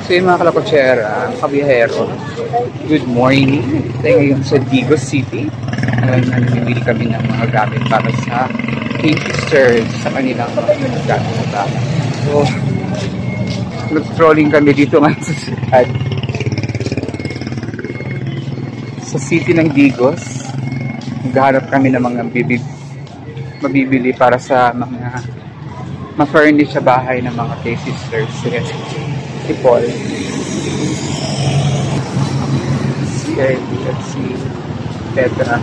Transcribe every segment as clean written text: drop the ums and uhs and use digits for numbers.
So yung mga kalakotsera, kabihero, good morning. Tayo ngayon sa Digos City. Ngayon namimili kami ng mga gamit para sa K-Sisters sa kanilang mga gamit na tama. So, nag-strolling kami dito ngayon sa siyudad. Sa city ng Digos. Naghahanap kami ng mga mabibili para sa mga ma-furnish sa bahay ng mga K-Sisters. Si Paul. Si Eddie at si Petra.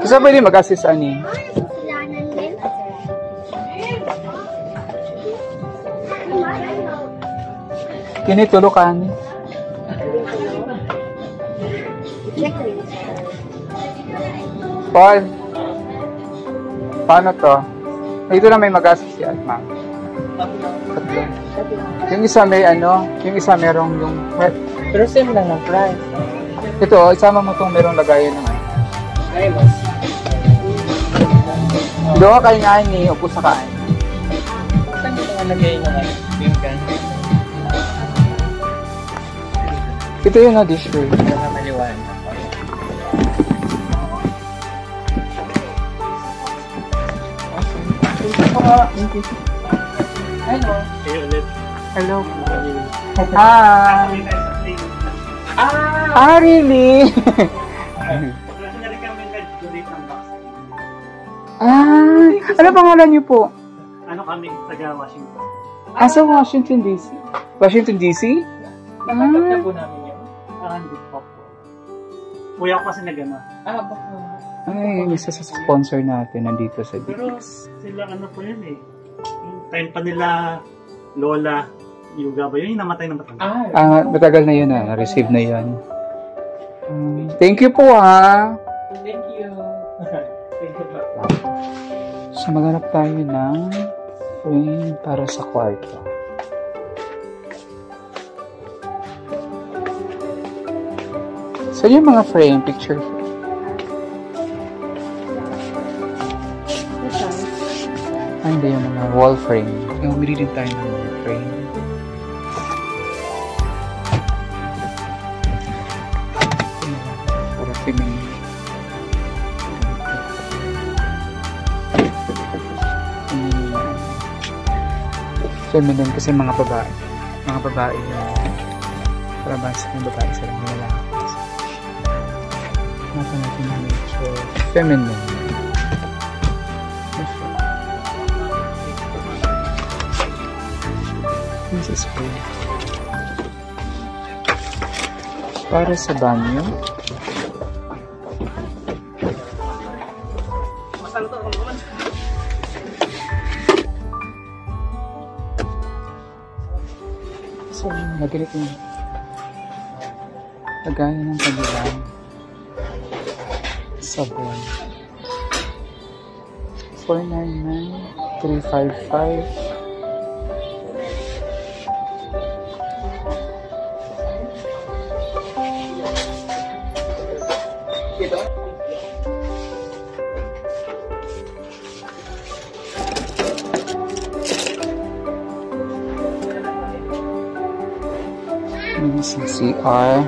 Kasi pwede mag-assist ani? Kini tulo ka ani? Paul, paano to? Ito na may mag-assist yan, ma'am. Yung isa may ano, yung isa merong yung... Pero same lang ang price. Ito, isama mo itong merong lagayan naman. Ay, mas. Doon kayo nga ni, upo sa kain. Saan yung mga lagay naman? Bingkan. Ito yung na-dish ko. Ito na maliwan. Hello. Hello. Hi. Really? Ano pangalan niyo po? Ano kami, taga Washington. Sa Washington DC. Washington DC? Natanggap na po namin yun. Hindi po po. Kuya ko kasi nagana. Baka. Ay, isa sa sponsor natin nandito sa Pero Digos. sila ano po yun eh. Yung time pa nila, Lola, Yuga ba yun? Yung namatay na matanda. Matagal na yun na-receive na yun. Thank you po Thank you. Thank you po. So maghanap tayo ng frame para sa kwarto. So yung mga frame, picture frame. Hindi yung mga wall frame. Yung umili din tayo ng wall frame. Para feminine. Feminine kasi mga babae. Mga babae na para basa ng babae sa mga lalaki. Nasa natin na medyo feminine. This is cool. Para sa banyo. So, nagalit yung lagay ng pagbilang sabon. 499, 355. This is CR.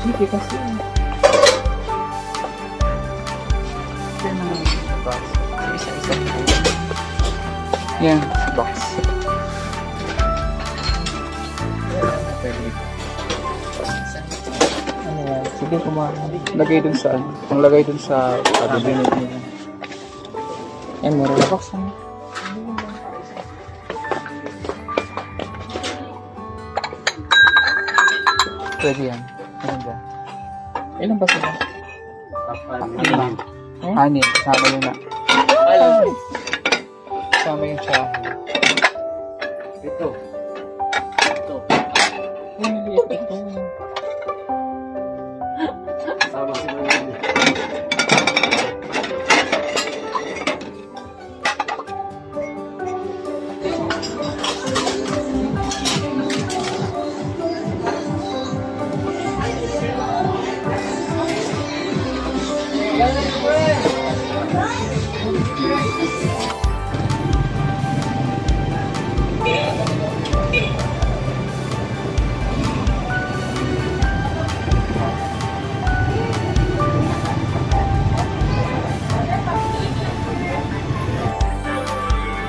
Sige kasi. Isa-isa. Yan, box. Ano yan? Sige, kumain. Lagay dun sa ano? Ang lagay dun sa cabinet niya. Yan, meron na box na. Pwede yan. Maganda. Ilan ba sila? 5. Honey, kasama yun na. Kasama yung chow. Ito. Sama si Manili.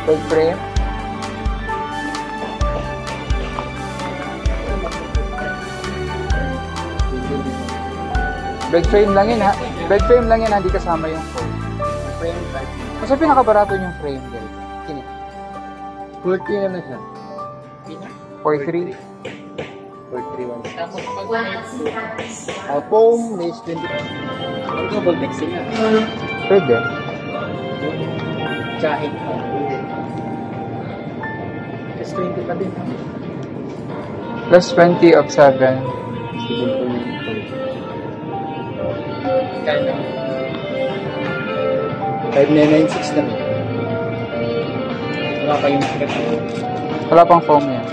Bed frame. Bed frame lang yun ha. Bed frame lang yan, hindi kasama yung phone. Frame type. Kasi pinakabarato yung frame din. Kini. 40 na siya. 43. 43 Tapos pag foam is 20. Double deck sila. Pwede. Tsahig. Plus 20 pa din. Plus 20 of 7. Kaya 5996 lang. Wala pa yung script. Wala pang foam yan.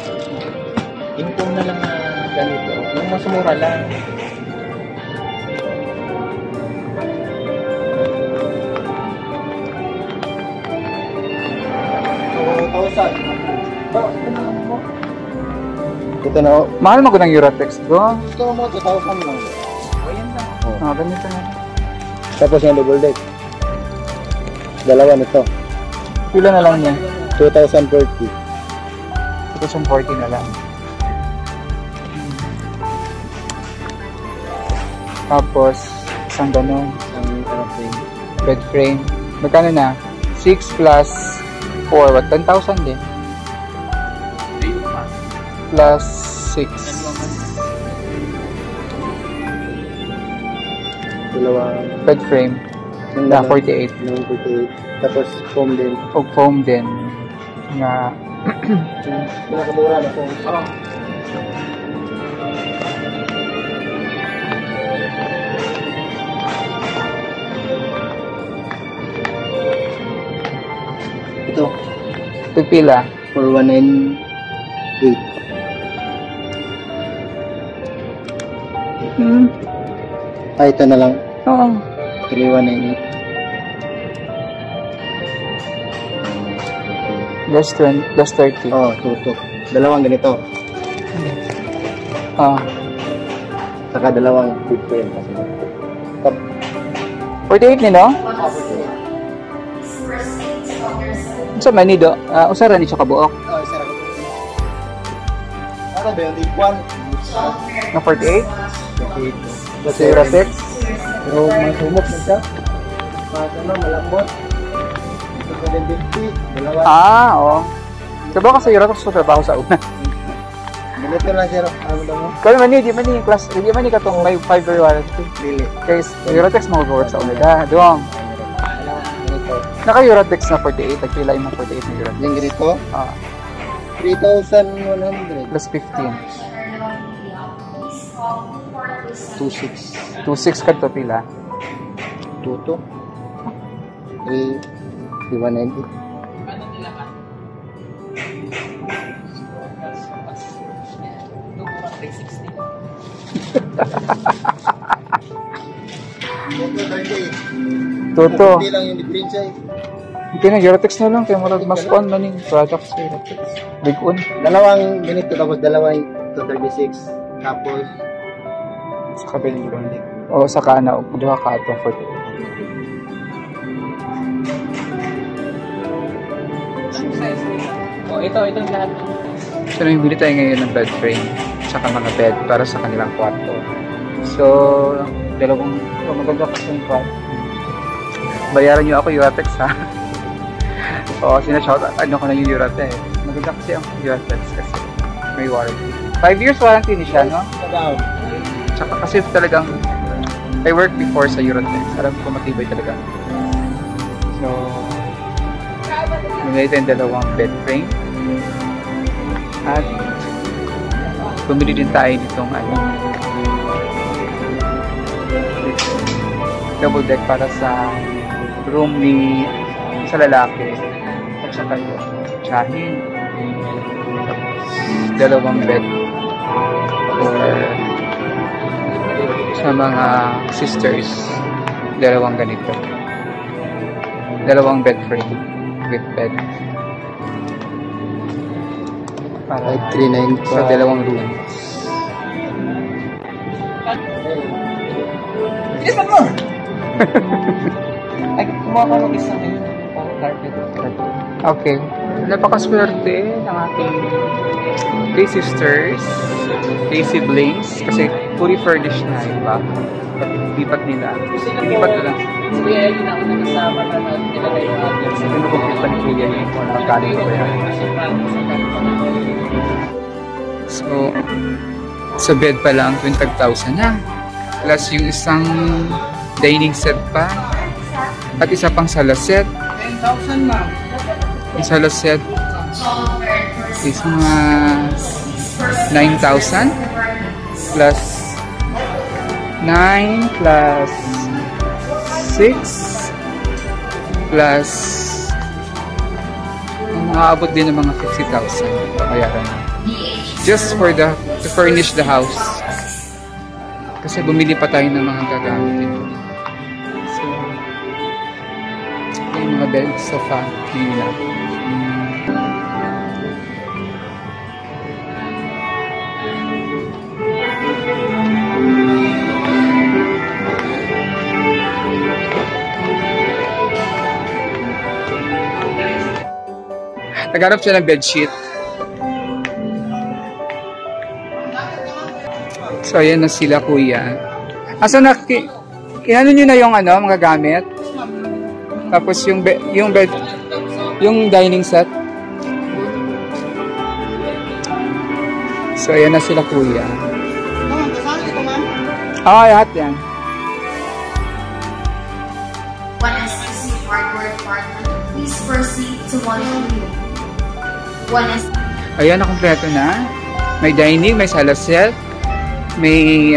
Yung foam na lang na ganito. Yung mas mura lang. Ito na. Mahal mo ko ng Eurotex doon. Ito mo, 2,000 lang. O yan lang. Ganito na. Tapos yung double deck. Dalawa nito. Pila na lang yan. 2,040. 2040 na lang. Tapos, isang ganun. Ang frame. Bed frame. Magkano na? 6 plus 4. What? 10,000 din. Plus 6. Dalawang Bed frame. Na 48. 48. Tapos foam din. O foam din. Nga. Pinakamura na foam. Ito. Pagpila. 4198. Ito na lang. Oo. 3198. Plus 20. Plus 30. Oh, tutok. Dalawang ganito. Saka dalawang different. Top. 48 ni no? Sa manido. Usaran ni siya kabuok. Oh, isa lang. Ano ba yung one? Na 48? Kasi Eurotex? pero masumok na siya. Mas ano, malambot. Ito pa din 50. Dalawa. Oo. Diba kasi Eurotex ko trabaho sa una. Ganito lang siya. Ano ba mo? Kaya di man yung class, di man yung katong may 5-year warranty. Dili. Guys, Eurotex mag-work sa una. Doon. Ganito. Naka-Eurotex na 48. Nagpila yung mga 48 na Eurotex. Yung ganito? 3,100. Plus 15. 2,600. 2.6 ka to pila. 2,200. 3,190. Toto. Hindi lang yung diferensya eh. Hindi na, Eurotex na lang. Kaya marag mas on na yung products sa Eurotex. Big on. Dalawang ganito tapos dalawang 236. Tapos Sa kabili. O sa kana, duha ka ito for itong lahat. So, namibili tayo ngayon ng bed frame saka mga bed para sa kanilang kwarto. So, dalawang maganda kasi yung kwarto. Bayaran nyo ako Eurotex ha. O, sinashout ano ko na yung Eurotex. Maganda kasi ang Eurotex kasi may warranty. 5 years warranty ni siya, no? Tsaka kasi talagang I worked before sa Eurotex. Alam ko matibay talaga. So, bumili tayong dalawang bed frame. At bumili din tayo nitong double deck para sa room ni sa lalaki. At saka yung tsahin. Dalawang bed for sa mga sisters. Dalawang ganito. Dalawang bed frame with bed. Para 395 sa dalawang room. Yes, mo! Ay, kumuha ka ng isang carpet. Okay. Napakaswerte ng ating three sisters, three siblings, kasi fully furnished na, diba? Lipat nila. Lipat na lang. Kuya, yun ako nakasama na nilagay yung address. Ano kung lipat ni Kuya yung magkano ko yan? So, sa bed pa lang, 20,000 na. Plus yung isang dining set pa. At isa pang sala set. 10,000 na. Yung sala set is mga 9,000 plus 9 plus 6 plus maaabot din ng mga 50,000 bayaran na. Just for to furnish the house. Kasi bumili pa tayo ng mga gagamit. So, yung mga bed, sofa, nila. Naghanap siya ng bedsheet. So, ayan na sila, kuya. Asa na, kinano nyo na yung mga gamit? Tapos yung bed, yung dining set. So, ayan na sila, kuya. Lahat yan. When STC hardware department, please proceed to one room. Ayan, nakompleto na. May dining, may sala set, may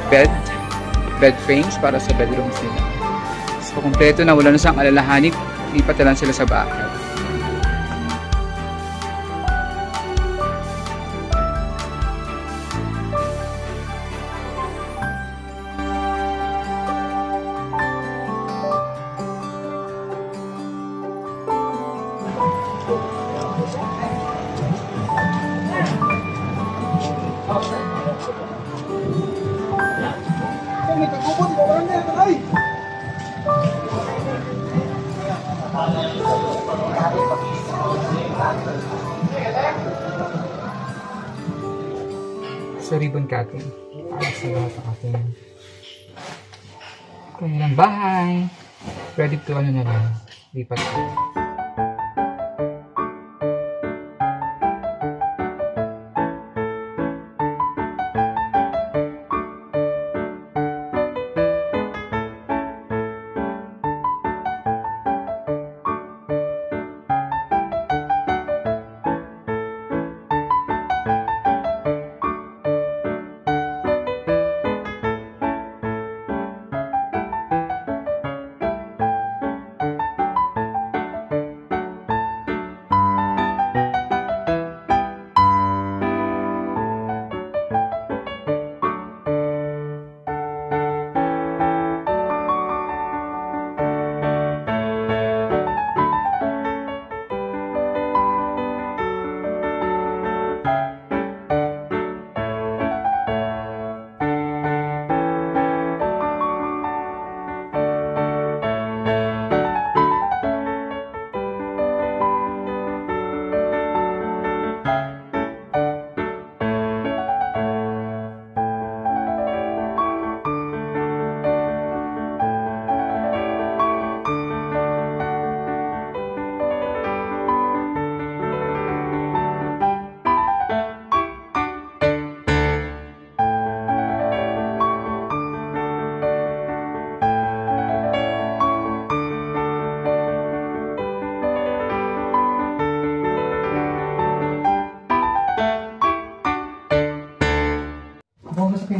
bed frames para sa bedrooms nila. So, kompleto na. Wala na siyang alalahanin. Lipat na lang sila sa bahay. Sa ribbon cutting para sa lahat ng ating kanilang bahay. Ready to na lang, lipat.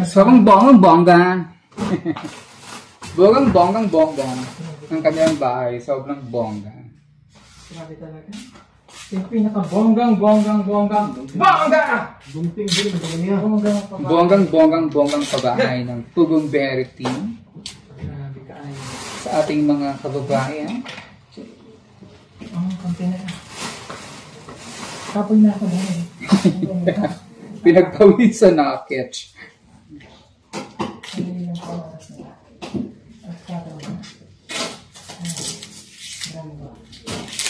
Sobrang bonggang-bongga. Bonggang-bonggang-bongga. Ang kanilang bahay, sobrang bongga. Grabe talaga. Yung pinaka-bonggang-bonggang-bonggang. Bongga! Bunting-bunting. Bonggang-bonggang-bonggang pabahay ng Pugong Berry Team. Grabe ka ay. Sa ating mga kababayan. Konti na lang. Kapoy na ako dahil. Pinagpawisan na catch.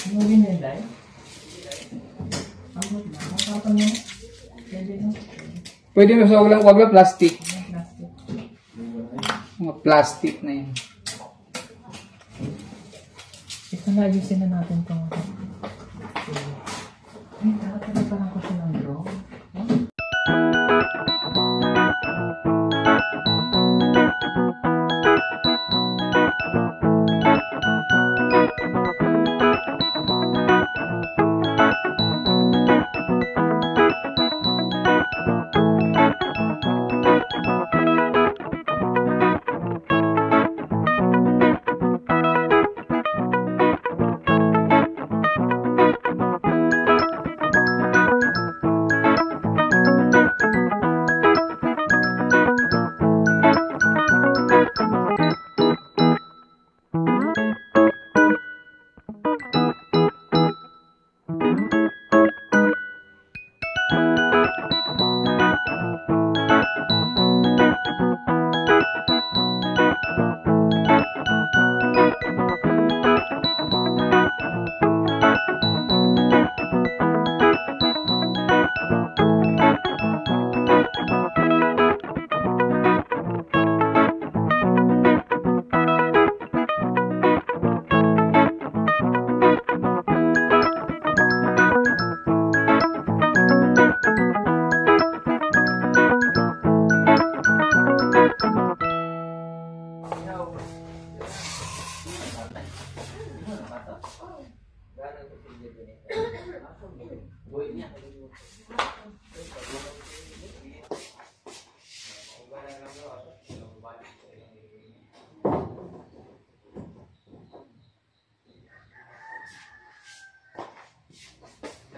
Ano yun yun, Day? Ang na, makapan mo. Pwede mo sa wag lang plastic. Mga plastic na yun. Ito na, ayusin na natin itong... Ay, dapat parang ko siya ng draw.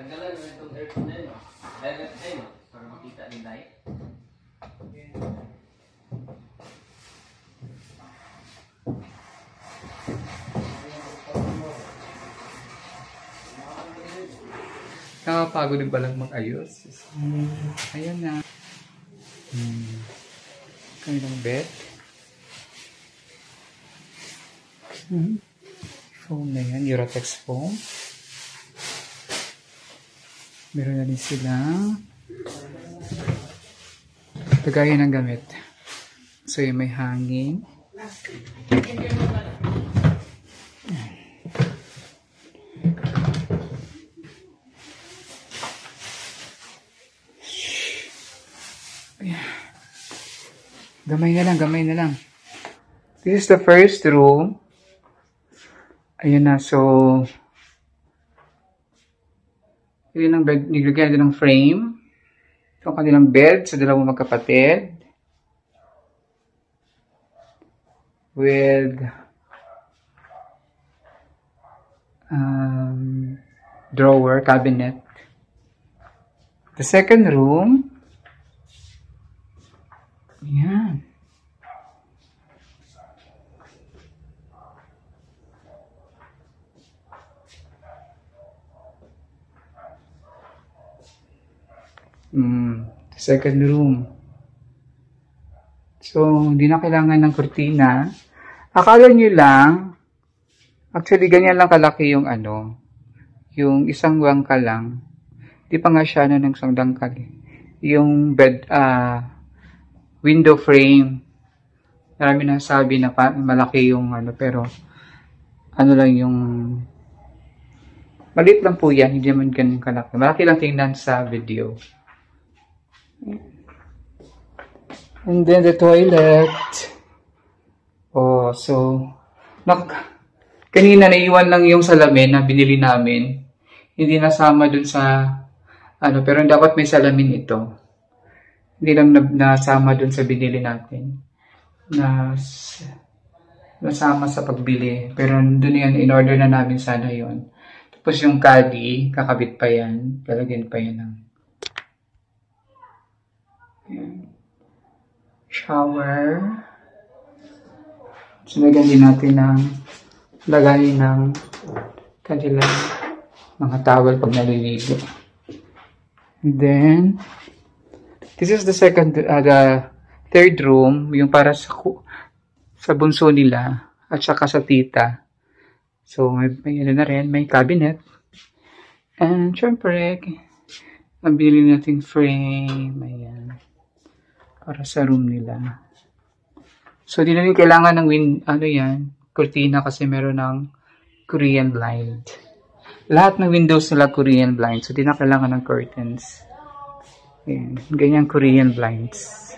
Tanggalan mo itong aircon na yun. Direct tayo para makita ni light. Nakapagod din palang mag-ayos. Ayan na. Kanilang bed. Foam na yan. Eurotex foam. Meron na din silang lagayan ng gamit. So yung may hangin. Gamay na lang, gamay na lang. This is the first room. Ayun na, so yun ang bed, nilagyan din ng frame. Ito ang kanilang bed sa dalawang magkapatid. With drawer, cabinet. The second room. Ayan. Second room. So, hindi na kailangan ng kurtina. Akala nyo lang, actually, ganyan lang kalaki yung yung isang wangka lang. Di pa nga siya ng isang dangkal. Yung bed, window frame. Marami na sabi na malaki yung pero lang yung maliit lang po yan, hindi naman ganun kalaki. Malaki lang tingnan sa video. And then the toilet. Oh, so kanina naiwan lang yung salamin na binili namin. Hindi nasama dun sa pero dapat may salamin ito. Hindi lang nasama dun sa binili natin. Nasama sa pagbili. Pero dun yan, in-order na namin sana yon. Tapos yung caddy, kakabit pa yan. Lalagyan pa yan ng shower. Sinagyan din natin ng lagay ng kanilang mga towel pag naliligo. And then, this is the third room, yung para sa bunso nila at saka sa tita. So, may ano na rin, may cabinet. And, syempre, nabili natin frame, ayan, para sa room nila. So, di namin kailangan ng kurtina kasi meron ng Korean blind. Lahat ng windows nila Korean blind. So, di na kailangan ng curtains. Ayan. Ganyan Korean blinds.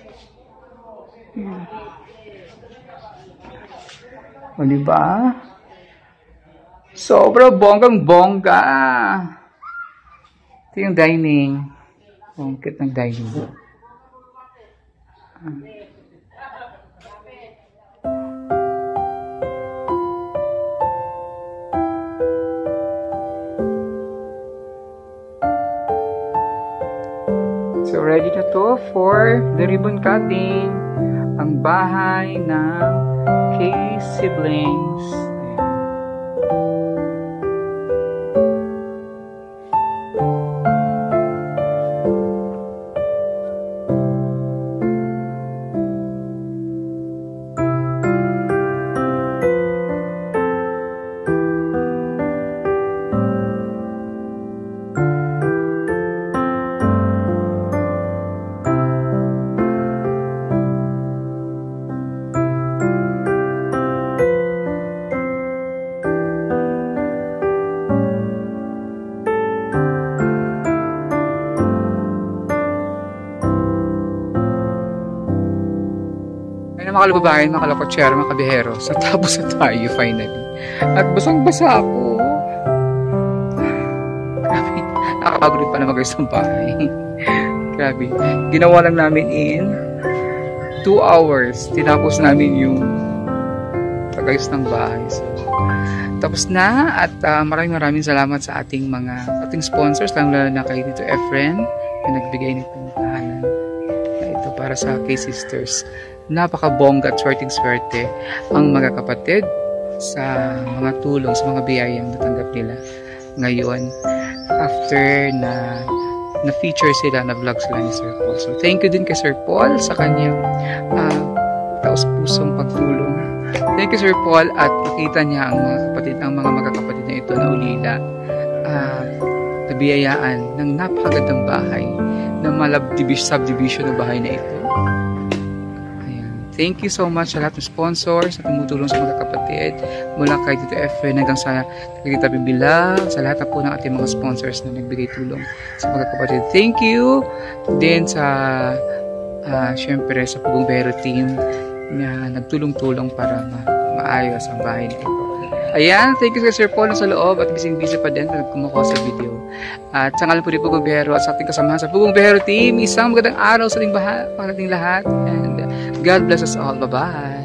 Ayan. O, diba? Sobra bonggang-bongga. Ito yung dining. Ang cute ng dining. So, ready na to for the ribbon cutting. Ang bahay ng K-siblings. Mga kalubabayan, mga kalakotsero, mga kabihero. So, tapos na tayo finally. At basang-basa ako. Grabe. Nakakapagod pa na mag-ayos ng bahay. Grabe. Ginawa lang namin in 2 hours. Tinapos namin yung pag-ayos ng bahay. So, tapos na. At maraming salamat sa ating sponsors. Lalo na kay Tito Efren na nagbigay nitong tahanan na ito para sa K-Sisters. Napaka-bongga at swerteng-swerte ang mga kapatid sa mga tulong, sa mga biyayang natanggap nila ngayon after na feature sila, na vlog sila ni Sir Paul. So, thank you din kay Sir Paul sa kanyang taos-pusong pagtulong. Thank you, Sir Paul, at nakita niya ang mga magkakapatid na ito na ulila nabiyayaan ng napakagandang bahay na subdivision ng bahay na ito. Thank you so much sa lahat ng sponsors na tumutulong sa mga kapatid, mula kay Tito Efren hanggang sa Tita Bibila, sa lahat na po ng ating mga sponsors na nagbigay tulong sa mga kapatid. Thank you din sa syempre sa Pugong Behero team na nagtulong-tulong para maayos ang bahay nito. Ayan, thank you kay Sir Paul sa loob at busy pa din na kumukuha sa video. At sa ngalan po ni Pugong Behero at sa ating kasamahan sa Pugong Behero team, isang magandang araw sa ating lahat. And God bless us all. Bye-bye.